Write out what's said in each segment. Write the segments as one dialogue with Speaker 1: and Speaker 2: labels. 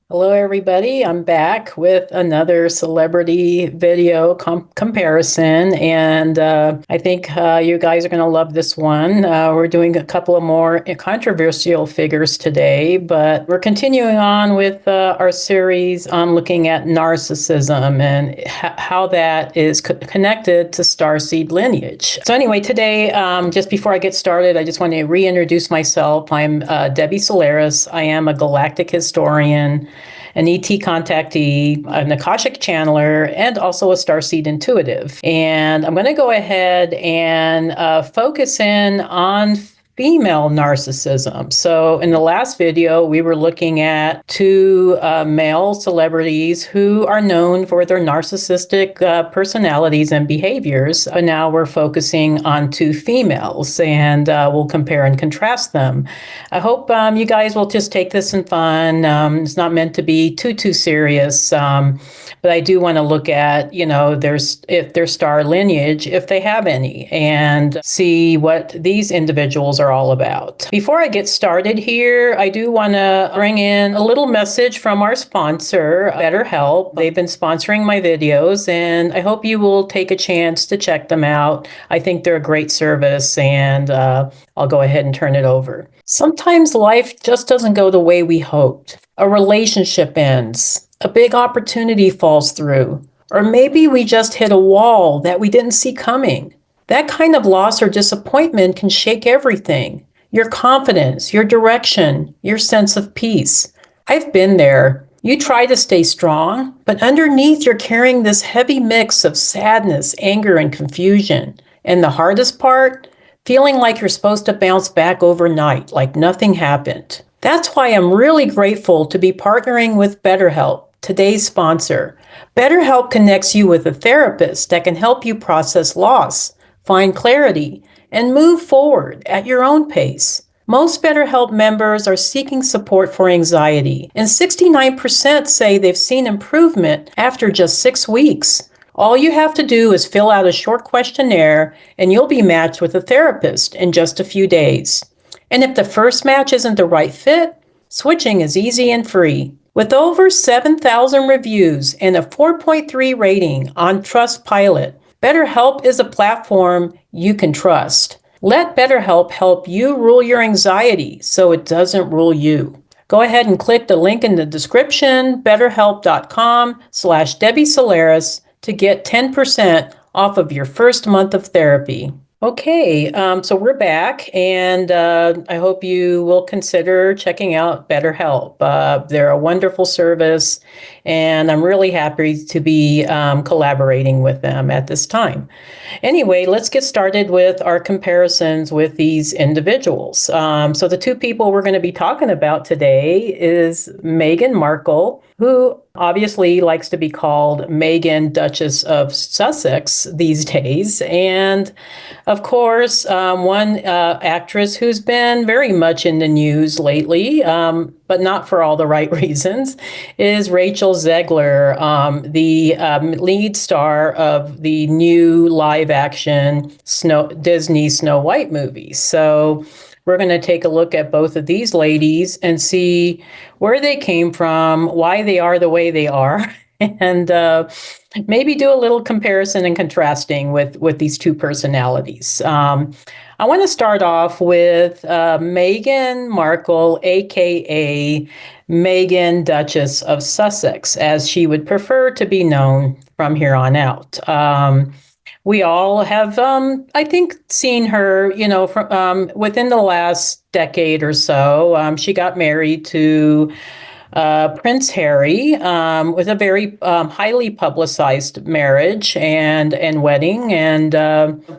Speaker 1: Hello, everybody. I'm back with another celebrity video comparison, and I think you guys are going to love this one. We're doing a couple of more controversial figures today, but we're continuing on with our series on looking at narcissism and how that is connected to Starseed lineage. So anyway, today, just before I get started, I just want to reintroduce myself. I'm Debbie Solaris. I am a galactic historian, an ET contactee, an Akashic channeler, and also a Starseed intuitive. And I'm going to go ahead and focus in on female narcissism. So in the last video, we were looking at two male celebrities who are known for their narcissistic personalities and behaviors. But now we're focusing on two females, and we'll compare and contrast them. I hope you guys will just take this in fun. It's not meant to be too serious. But I do want to look at, their star lineage, if they have any, and see what these individuals are all about. Before I get started here, I do want to bring in a little message from our sponsor, BetterHelp. They've been sponsoring my videos, and I hope you will take a chance to check them out. I think they're a great service, and I'll go ahead and turn it over. Sometimes life just doesn't go the way we hoped. A relationship ends. A big opportunity falls through. Or maybe we just hit a wall that we didn't see coming. That kind of loss or disappointment can shake everything. Your confidence, your direction, your sense of peace. I've been there. You try to stay strong, but underneath you're carrying this heavy mix of sadness, anger, and confusion. And the hardest part? Feeling like you're supposed to bounce back overnight, like nothing happened. That's why I'm really grateful to be partnering with BetterHelp, today's sponsor. BetterHelp connects you with a therapist that can help you process loss, find clarity, and move forward at your own pace. Most BetterHelp members are seeking support for anxiety, and 69% say they've seen improvement after just 6 weeks. All you have to do is fill out a short questionnaire, and you'll be matched with a therapist in just a few days. And if the first match isn't the right fit, switching is easy and free. With over 7,000 reviews and a 4.3 rating on Trustpilot, BetterHelp is a platform you can trust. Let BetterHelp help you rule your anxiety so it doesn't rule you. Go ahead and click the link in the description, betterhelp.com/Debbie Solaris, to get 10% off of your first month of therapy. Okay, so we're back, and I hope you will consider checking out BetterHelp. They're a wonderful service, and I'm really happy to be collaborating with them at this time. Anyway, let's get started with our comparisons with these individuals. So the two people we're going to be talking about today is Meghan Markle, who obviously likes to be called Meghan, Duchess of Sussex these days. And of course, one actress who's been very much in the news lately, but not for all the right reasons, is Rachel Zegler, the lead star of the new live-action Disney Snow White movie. So we're going to take a look at both of these ladies and see where they came from, why they are the way they are, and maybe do a little comparison and contrasting with these two personalities. I want to start off with Meghan Markle, aka Meghan, Duchess of Sussex, as she would prefer to be known from here on out. We all have, I think, seen her, from within the last decade or so. She got married to Prince Harry, with a very highly publicized marriage and wedding. And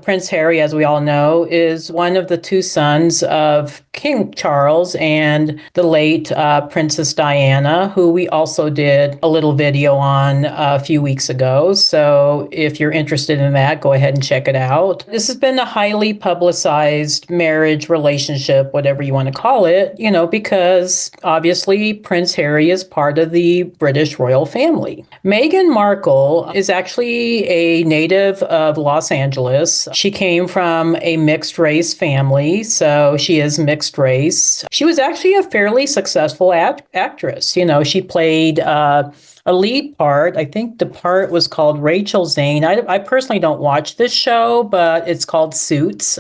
Speaker 1: Prince Harry, as we all know, is one of the two sons of King Charles and the late Princess Diana, who we also did a little video on a few weeks ago. So if you're interested in that, go ahead and check it out. This has been a highly publicized marriage, relationship, whatever you want to call it, because obviously Prince Harry is part of the British royal family. Meghan Markle is actually a native of Los Angeles. She came from a mixed race family, so she is mixed mixed race. She was actually a fairly successful actress. She played a lead part. I think the part was called Rachel Zane. I personally don't watch this show, but it's called Suits.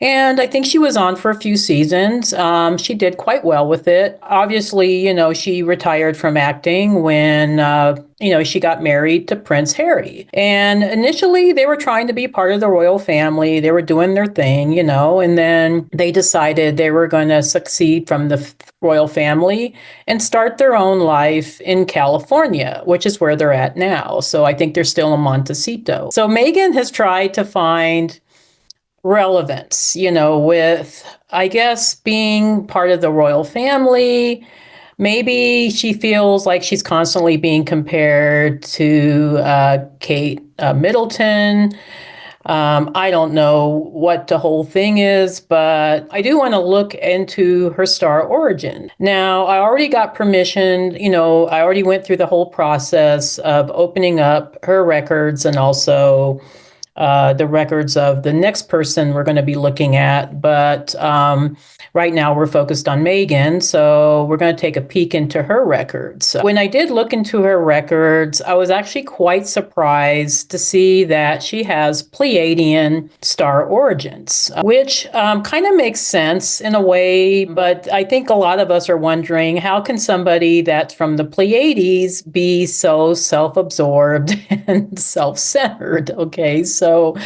Speaker 1: And I think she was on for a few seasons. She did quite well with it. Obviously, she retired from acting when, she got married to Prince Harry. And initially, they were trying to be part of the royal family. They were doing their thing, and then they decided they were going to succeed from the royal family and start their own life in California, which is where they're at now. So I think they're still in Montecito. So Meghan has tried to find relevance, with, I guess, being part of the royal family. Maybe she feels like she's constantly being compared to Kate Middleton. I don't know what the whole thing is, but I do want to look into her star origin. Now, I already got permission, I already went through the whole process of opening up her records and also the records of the next person we're going to be looking at. But right now we're focused on Meghan, so we're going to take a peek into her records. When I did look into her records, I was actually quite surprised to see that she has Pleiadian star origins, which kind of makes sense in a way, but I think a lot of us are wondering, how can somebody that's from the Pleiades be so self-absorbed and self-centered? Okay, so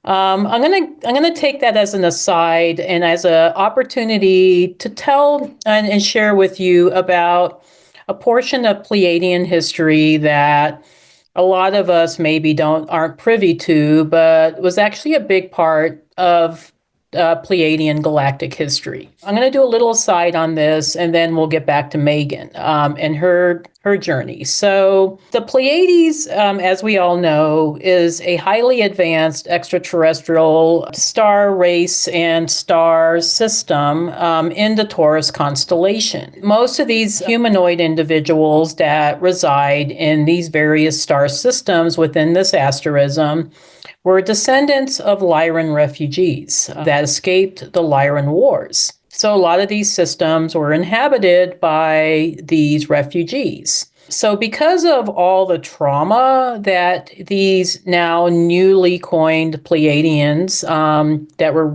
Speaker 1: I'm gonna take that as an aside and as an opportunity to tell and share with you about a portion of Pleiadian history that a lot of us maybe aren't privy to, but was actually a big part of Pleiadian galactic history. I'm going to do a little aside on this, and then we'll get back to Meghan and her journey. So the Pleiades, as we all know, is a highly advanced extraterrestrial star race and star system in the Taurus constellation. Most of these humanoid individuals that reside in these various star systems within this asterism were descendants of Lyran refugees that escaped the Lyran Wars. So a lot of these systems were inhabited by these refugees. So because of all the trauma that these now newly coined Pleiadians that were,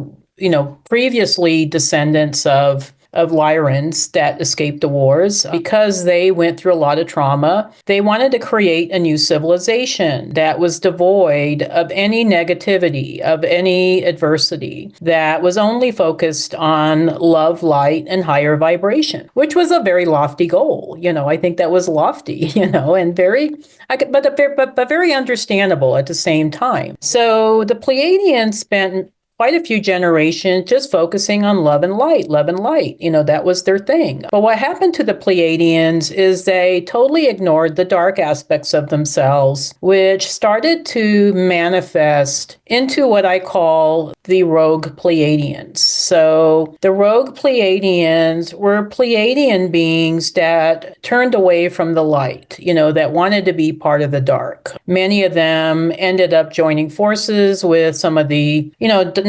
Speaker 1: previously descendants of Lyrans that escaped the wars, because they went through a lot of trauma, they wanted to create a new civilization that was devoid of any negativity, of any adversity, that was only focused on love, light, and higher vibration, which was a very lofty goal. I think that was lofty, and very, but very understandable at the same time. So the Pleiadians spent quite a few generations just focusing on love and light. That was their thing. But what happened to the Pleiadians is they totally ignored the dark aspects of themselves, which started to manifest into what I call the rogue Pleiadians. So the rogue Pleiadians were Pleiadian beings that turned away from the light, that wanted to be part of the dark. Many of them ended up joining forces with some of the,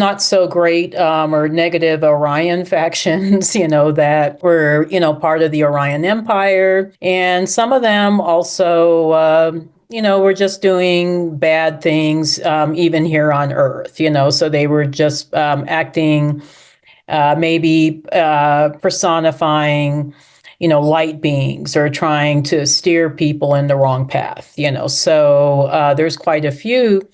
Speaker 1: not so great or negative Orion factions, that were, part of the Orion Empire. And some of them also, we're just doing bad things, even here on Earth, so they were just acting, maybe personifying, light beings or trying to steer people in the wrong path, so there's quite a few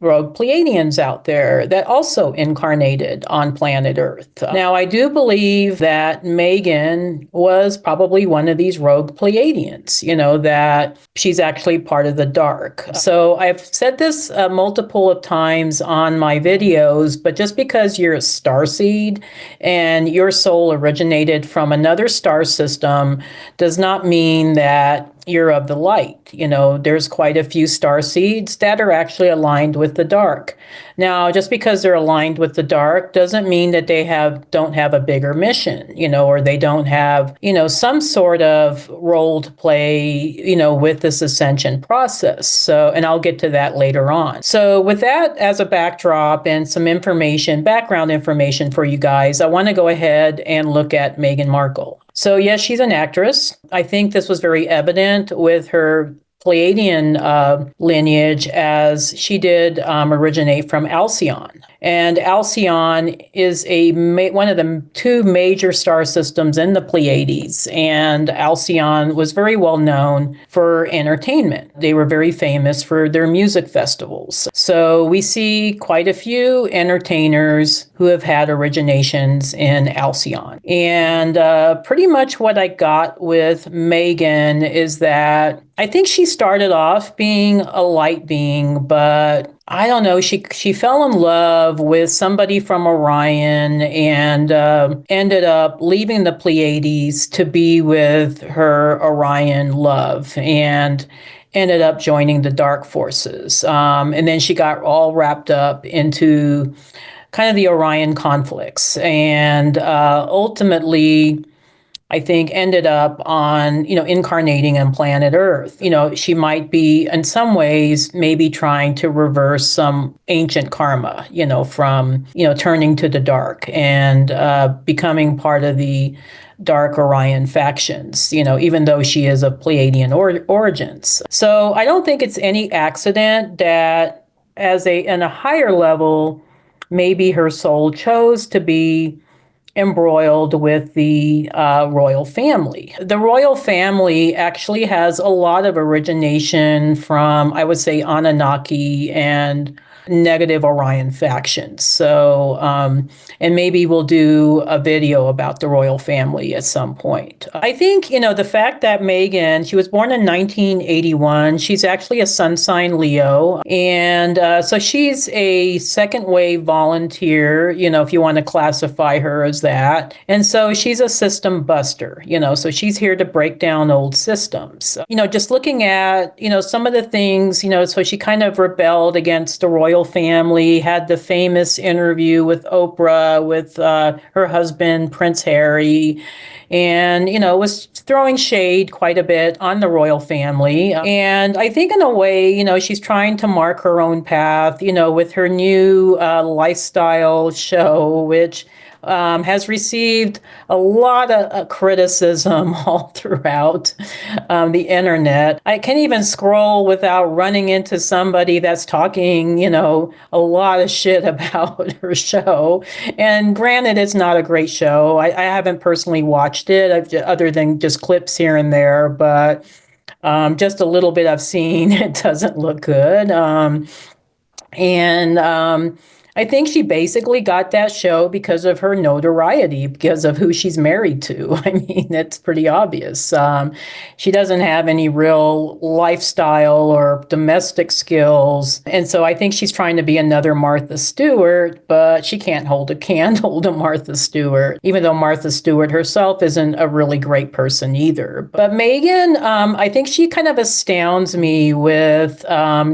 Speaker 1: rogue Pleiadians out there that also incarnated on planet Earth. Now, I do believe that Meghan was probably one of these rogue Pleiadians, that she's actually part of the dark. So I've said this multiple of times on my videos, but just because you're a starseed and your soul originated from another star system does not mean that you're of the light. There's quite a few star seeds that are actually aligned with the dark. Now, just because they're aligned with the dark doesn't mean that they don't have a bigger mission, or they don't have, some sort of role to play, with this ascension process. So, and I'll get to that later on. So with that as a backdrop and some background information for you guys, I want to go ahead and look at Meghan Markle. So yes, she's an actress. I think this was very evident with her Pleiadian lineage, as she did originate from Alcyon. And Alcyon is one of the two major star systems in the Pleiades. And Alcyon was very well known for entertainment. They were very famous for their music festivals. So we see quite a few entertainers who have had originations in Alcyon. And pretty much what I got with Meghan is that I think she started off being a light being, but I don't know, she fell in love with somebody from Orion and ended up leaving the Pleiades to be with her Orion love, and ended up joining the dark forces. And then she got all wrapped up into kind of the Orion conflicts, and ultimately I think ended up on, incarnating on planet Earth. She might be in some ways maybe trying to reverse some ancient karma, from, turning to the dark and becoming part of the dark Orion factions, even though she is of Pleiadian origins. So I don't think it's any accident that in a higher level, maybe her soul chose to be embroiled with the royal family. The royal family actually has a lot of origination from, I would say, Anunnaki and negative Orion factions. So, and maybe we'll do a video about the royal family at some point. I think, the fact that Meghan, she was born in 1981, she's actually a sun sign Leo. And so she's a second wave volunteer, if you want to classify her as that. And so she's a system buster, so she's here to break down old systems. Just looking at, some of the things, so she kind of rebelled against the royal family, had the famous interview with Oprah with her husband, Prince Harry, and, was throwing shade quite a bit on the royal family. And I think in a way, she's trying to mark her own path, with her new lifestyle show, which has received a lot of criticism all throughout the internet. I can't even scroll without running into somebody that's talking, a lot of shit about her show. And granted, it's not a great show. I haven't personally watched it, other than just clips here and there, but just a little bit I've seen, it doesn't look good. I think she basically got that show because of her notoriety, because of who she's married to. I mean, it's pretty obvious. She doesn't have any real lifestyle or domestic skills. And so I think she's trying to be another Martha Stewart, but she can't hold a candle to Martha Stewart, even though Martha Stewart herself isn't a really great person either. But Meghan, I think she kind of astounds me with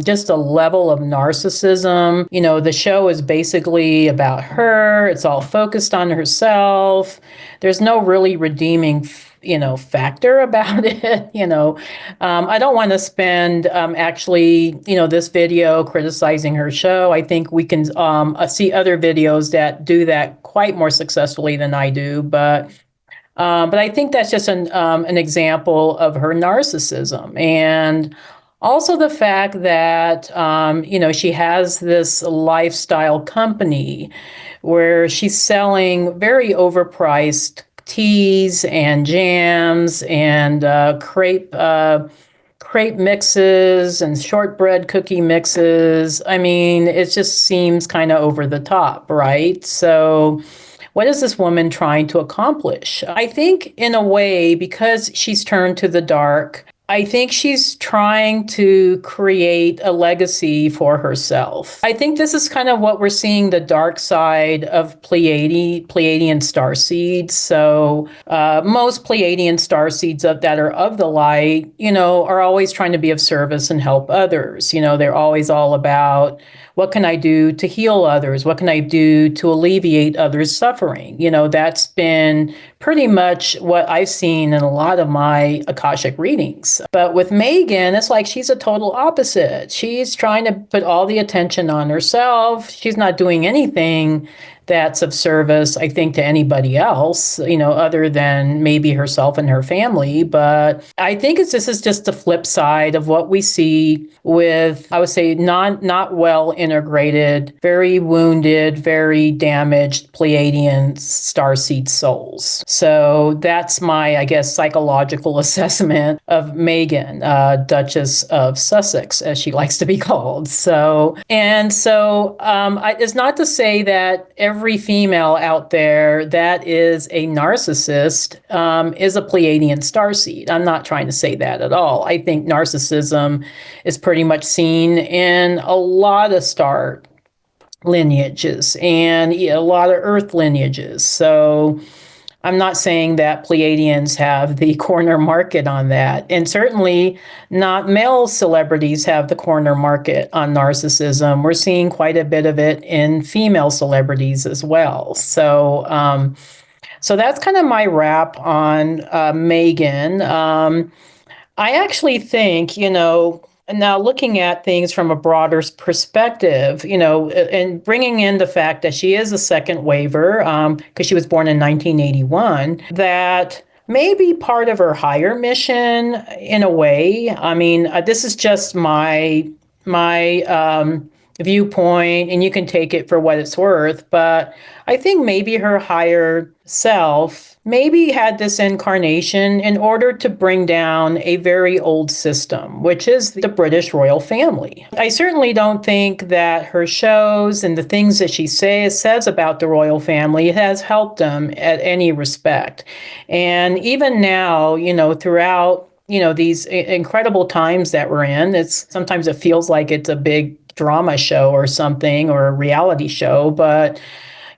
Speaker 1: just a level of narcissism. The show is basically about her. It's all focused on herself. There's no really redeeming, factor about it. I don't want to spend actually, this video criticizing her show. I think we can see other videos that do that quite more successfully than I do, but I think that's just an example of her narcissism. And also the fact that, she has this lifestyle company where she's selling very overpriced teas and jams and crepe mixes and shortbread cookie mixes. I mean, it just seems kind of over the top, right? So what is this woman trying to accomplish? I think in a way, because she's turned to the dark, I think she's trying to create a legacy for herself. I think this is kind of what we're seeing, the dark side of Pleiadian starseeds. So most Pleiadian starseeds that are of the light, are always trying to be of service and help others. They're always all about, what can I do to heal others? What can I do to alleviate others' suffering? That's been pretty much what I've seen in a lot of my Akashic readings. But with Meghan, it's like she's a total opposite. She's trying to put all the attention on herself. She's not doing anything that's of service, I think, to anybody else, other than maybe herself and her family. But I think this is just the flip side of what we see with, I would say, not well integrated, very wounded, very damaged Pleiadian starseed souls. So that's my, I guess, psychological assessment of Meghan, Duchess of Sussex, as she likes to be called. So it's not to say that every female out there that is a narcissist is a Pleiadian starseed. I'm not trying to say that at all. I think narcissism is pretty much seen in a lot of star lineages and a lot of Earth lineages. So I'm not saying that Pleiadians have the corner market on that. And certainly not male celebrities have the corner market on narcissism. We're seeing quite a bit of it in female celebrities as well. So that's kind of my wrap on Meghan. I actually think, now looking at things from a broader perspective, and bringing in the fact that she is a second waver, because she was born in 1981, that may be part of her higher mission in a way. I mean, this is just my viewpoint, and you can take it for what it's worth, but I think maybe her higher self maybe had this incarnation in order to bring down a very old system, which is the British royal family. I certainly don't think that her shows and the things that she says about the royal family has helped them at any respect. And even now, throughout, these incredible times that we're in, sometimes it feels like it's a big drama show or something, or a reality show, but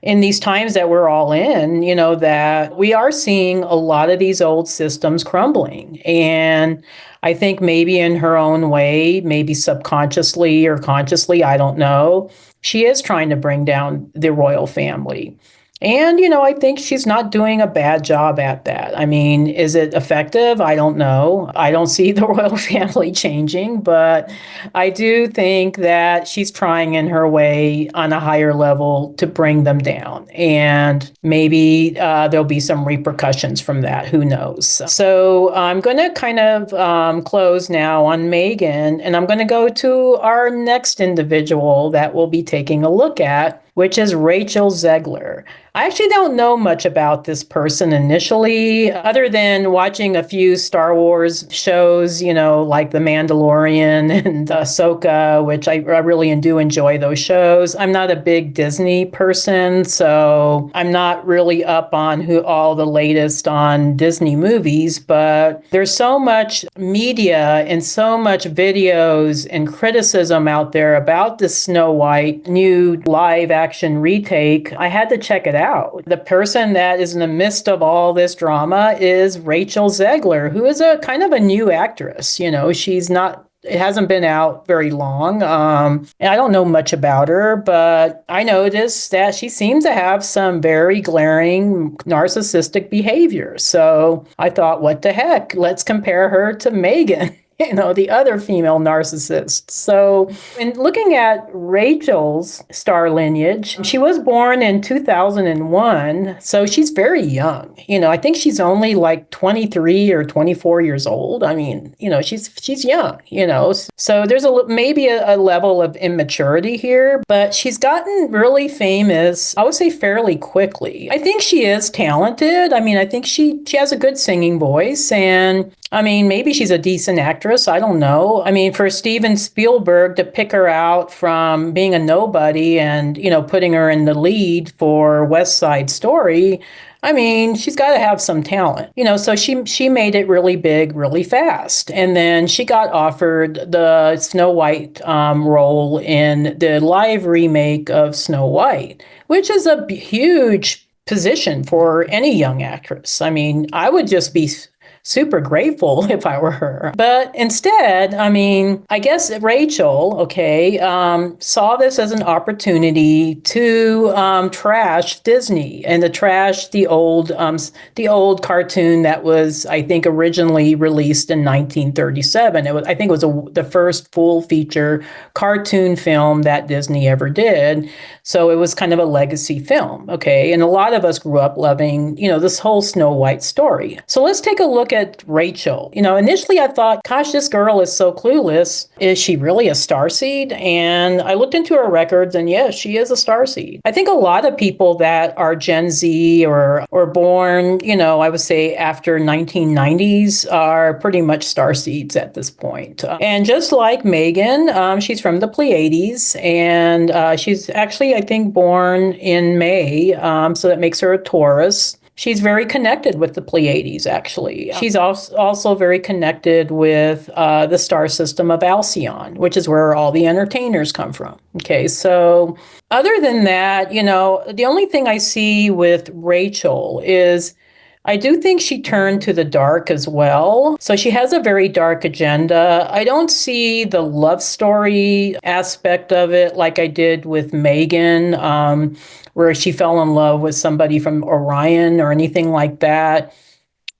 Speaker 1: in these times that we're all in, that we are seeing a lot of these old systems crumbling. And I think maybe in her own way, maybe subconsciously or consciously, I don't know, she is trying to bring down the royal family. And, I think she's not doing a bad job at that. I mean, is it effective? I don't know. I don't see the royal family changing, but I do think that she's trying in her way on a higher level to bring them down. And maybe there'll be some repercussions from that. Who knows? So I'm going to kind of close now on Meghan, and I'm going to go to our next individual that we'll be taking a look at, which is Rachel Zegler. I actually don't know much about this person initially, other than watching a few Star Wars shows, like The Mandalorian and Ahsoka, which I really do enjoy those shows. I'm not a big Disney person, so I'm not really up on all the latest on Disney movies, but there's so much media and so much videos and criticism out there about the Snow White new live action retake. I had to check it out. The person that is in the midst of all this drama is Rachel Zegler, who is a kind of a new actress. It hasn't been out very long. And I don't know much about her, but I noticed that she seems to have some very glaring narcissistic behavior. So I thought, what the heck? Let's compare her to Meghan. The other female narcissist. So in looking at Rachel's star lineage, she was born in 2001. So she's very young. I think she's only like 23 or 24 years old. I mean, she's young, So there's maybe a level of immaturity here, but she's gotten really famous, I would say fairly quickly. I think she is talented. I mean, I think she has a good singing voice, and I mean, maybe she's a decent actress. I don't know. I mean, for Steven Spielberg to pick her out from being a nobody and, putting her in the lead for West Side Story, I mean, she's got to have some talent, so she made it really big, really fast. And then she got offered the Snow White role in the live remake of Snow White, which is a huge position for any young actress. I mean, I would just be super grateful if I were her. But instead, I mean, I guess Rachel, okay, saw this as an opportunity to trash Disney and to trash the old cartoon that was, I think, originally released in 1937. I think it was the first full feature cartoon film that Disney ever did. So it was kind of a legacy film, okay? And a lot of us grew up loving, this whole Snow White story. So let's take a look at Rachel. Initially I thought, gosh, this girl is so clueless. Is she really a starseed? And I looked into her records, and yes, she is a starseed. I think a lot of people that are Gen Z or born, I would say after 1990s are pretty much starseeds at this point. And just like Meghan, she's from the Pleiades, and she's actually, I think, born in May, so that makes her a Taurus. She's very connected with the Pleiades, actually. She's also very connected with the star system of Alcyon, which is where all the entertainers come from. Okay, so other than that, the only thing I see with Rachel is I do think she turned to the dark as well. So she has a very dark agenda. I don't see the love story aspect of it like I did with Meghan, where she fell in love with somebody from Orion or anything like that.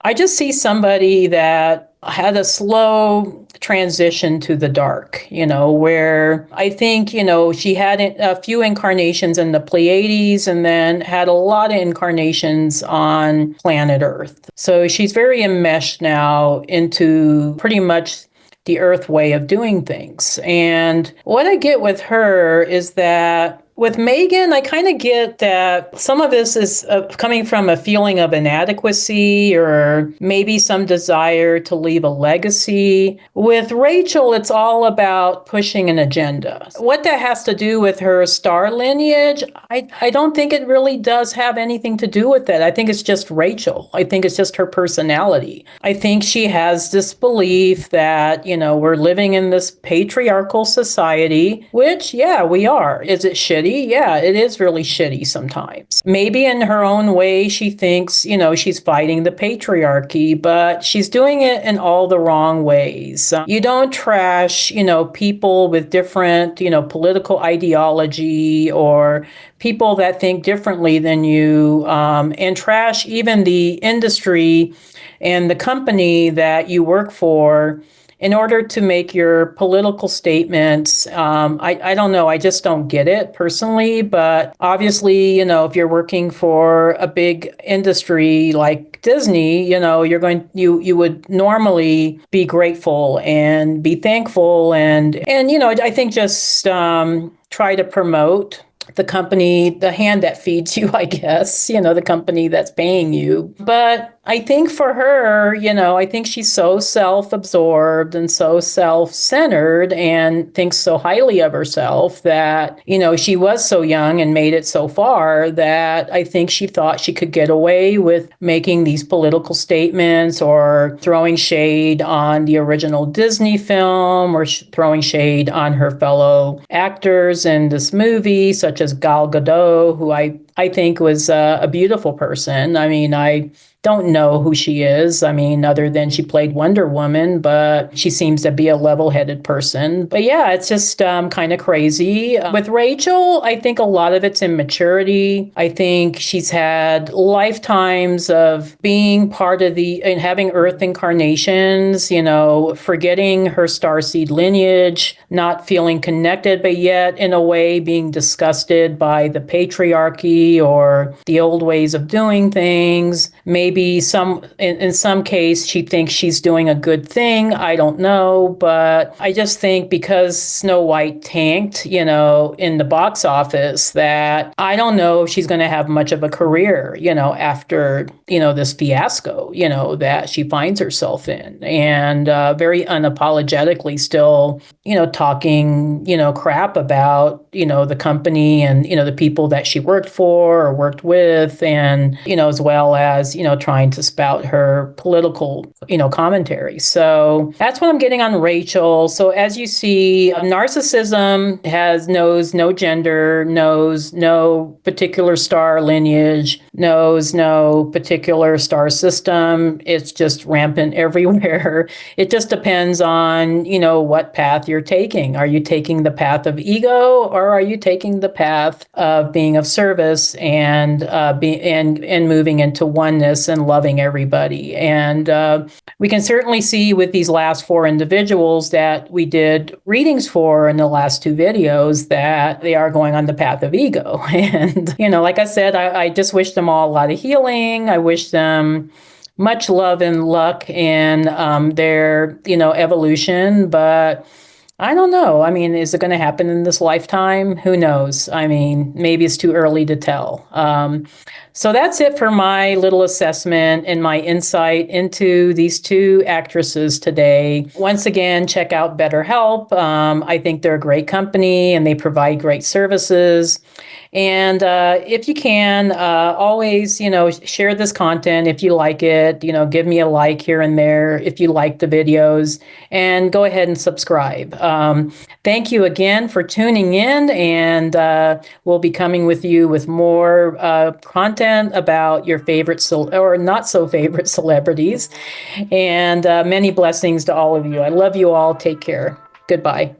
Speaker 1: I just see somebody that had a slow transition to the dark, where I think, she had a few incarnations in the Pleiades and then had a lot of incarnations on planet Earth. So she's very enmeshed now into pretty much the Earth way of doing things. And what I get with her is that with Meghan, I kind of get that some of this is coming from a feeling of inadequacy or maybe some desire to leave a legacy. With Rachel, it's all about pushing an agenda. What that has to do with her star lineage, I don't think it really does have anything to do with that. I think it's just Rachel. I think it's just her personality. I think she has this belief that, we're living in this patriarchal society, which, yeah, we are. Is it shitty? Yeah, it is really shitty sometimes. Maybe in her own way, she thinks, she's fighting the patriarchy, but she's doing it in all the wrong ways. You don't trash, people with different, political ideology or people that think differently than you, and trash even the industry and the company that you work for in order to make your political statements. I don't know. I just don't get it personally. But obviously, if you're working for a big industry like Disney, you would normally be grateful and be thankful and I think just try to promote the company, the hand that feeds you, I guess, the company that's paying you. But I think for her, I think she's so self-absorbed and so self-centered and thinks so highly of herself that, she was so young and made it so far that I think she thought she could get away with making these political statements or throwing shade on the original Disney film or throwing shade on her fellow actors in this movie, such as Gal Gadot, who I think was a beautiful person. I mean, I don't know who she is. I mean, other than she played Wonder Woman, but she seems to be a level-headed person. But yeah, it's just kind of crazy. With Rachel, I think a lot of it's immaturity. I think she's had lifetimes of being part of and having Earth incarnations, forgetting her Starseed lineage, not feeling connected, but yet in a way being disgusted by the patriarchy or the old ways of doing things. Maybe in some case, she thinks she's doing a good thing. I don't know. But I just think because Snow White tanked, in the box office, that I don't know if she's going to have much of a career, after, this fiasco, that she finds herself in. And very unapologetically still, talking, crap about the company and, the people that she worked for or worked with, and, as well as, trying to spout her political, commentary. So that's what I'm getting on Rachel. So as you see, narcissism knows no gender, knows no particular star lineage, knows no particular star system. It's just rampant everywhere. It just depends on, what path you're taking. Are you taking the path of ego, or are you taking the path of being of service and moving into oneness and loving everybody? And we can certainly see with these last 4 individuals that we did readings for in the last 2 videos that they are going on the path of ego. And, like I said, I just wish them all a lot of healing. I wish them much love and luck in their, evolution. But I don't know. I mean, is it going to happen in this lifetime? Who knows? I mean, maybe it's too early to tell. So that's it for my little assessment and my insight into these 2 actresses today. Once again, check out BetterHelp. I think they're a great company and they provide great services. And if you can, always, share this content if you like it. Give me a like here and there if you like the videos, and go ahead and subscribe. Thank you again for tuning in, and we'll be coming with you with more content about your favorite or not so favorite celebrities. And many blessings to all of you. I love you all. Take care. Goodbye.